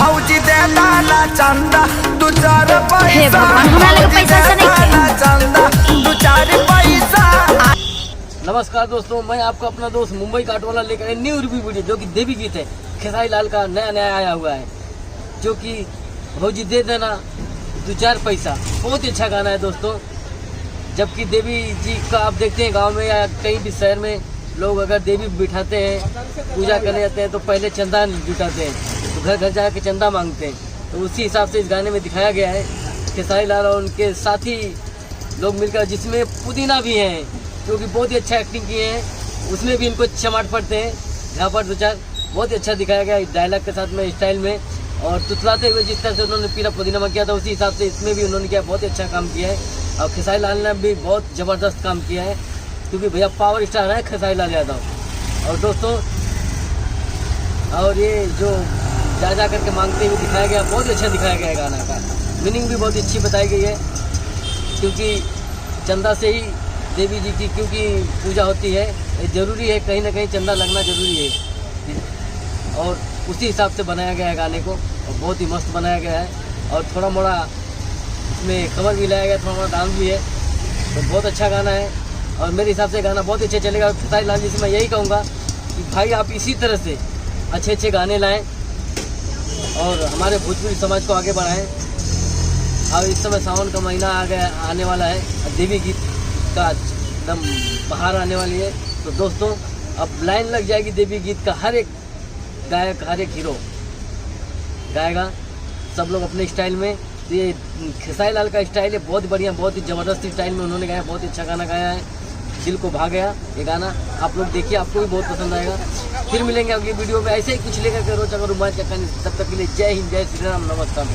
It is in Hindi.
भौजी दे दाना चंदा दू चार हे पैसा, भगवान, हमरा लगे पैसा से नहीं थे। दाना चंदा दू चार पैसा। नमस्कार दोस्तों, मैं आपका अपना दोस्त मुंबई काट वाला लेकर न्यू रिव्यू वीडियो जो कि देवी गीत है खेसारी लाल का नया आया हुआ है, जो कि भौजी दे देना दो चार पैसा। बहुत ही अच्छा गाना है दोस्तों। जबकि देवी जी का आप देखते हैं गांव में या कहीं भी शहर में लोग अगर देवी बिठाते हैं, पूजा करने जाते हैं तो पहले चंदा जुटाते हैं, तो घर घर जाके चंदा मांगते हैं। तो उसी हिसाब से इस गाने में दिखाया गया है खेसारी लाल और उनके साथी लोग मिलकर, जिसमें पुदीना भी हैं जो कि बहुत ही अच्छा एक्टिंग किए हैं। उसमें भी इनको चमाट पड़ते हैं, झापट दो चार। बहुत ही अच्छा दिखाया गया डायलॉग के साथ में, स्टाइल में, और तुतलाते हुए जिस तरह से उन्होंने पीला पुदीना किया था उसी हिसाब से इसमें भी उन्होंने किया। बहुत ही अच्छा काम किया है और खेसारी लाल ने भी बहुत ज़बरदस्त काम किया है, क्योंकि भैया पावर स्टार है खेसारी लाल यादव। और दोस्तों, और ये जो जा करके मांगते हुए दिखाया गया, बहुत ही अच्छा दिखाया गया है गाना का। मीनिंग भी बहुत अच्छी बताई गई है, क्योंकि चंदा से ही देवी जी की क्योंकि पूजा होती है, ज़रूरी है कहीं ना कहीं चंदा लगना ज़रूरी है। और उसी हिसाब से बनाया गया है गाने को, और बहुत ही मस्त बनाया गया है। और थोड़ा मोड़ा इसमें कमर भी लाया गया, थोड़ा मोड़ा डांस भी है, तो बहुत अच्छा गाना है। और मेरे हिसाब से गाना बहुत अच्छा चलेगा। खेसारी लाल जी से मैं यही कहूँगा कि भाई आप इसी तरह से अच्छे गाने लाएँ और हमारे भोजपुरी समाज को आगे बढ़ाएँ। और इस समय सावन का महीना आने वाला है, देवी गीत का एकदम बाहर आने वाली है। तो दोस्तों, अब लाइन लग जाएगी देवी गीत का। हर एक गायक, हर एक हीरो गाएगा, सब लोग अपने स्टाइल में। तो ये खेसारी लाल का स्टाइल है बहुत बढ़िया, बहुत ही ज़बरदस्त स्टाइल में उन्होंने गाया, बहुत ही अच्छा गाना गाया है, दिल को भा गया ये गाना। आप लोग देखिए, आपको भी बहुत पसंद आएगा। फिर मिलेंगे अगली वीडियो में ऐसे ही कुछ लेकर के रोज अगर रोमांच का। तब तक के लिए जय हिंद, जय श्री राम, नमस्कार।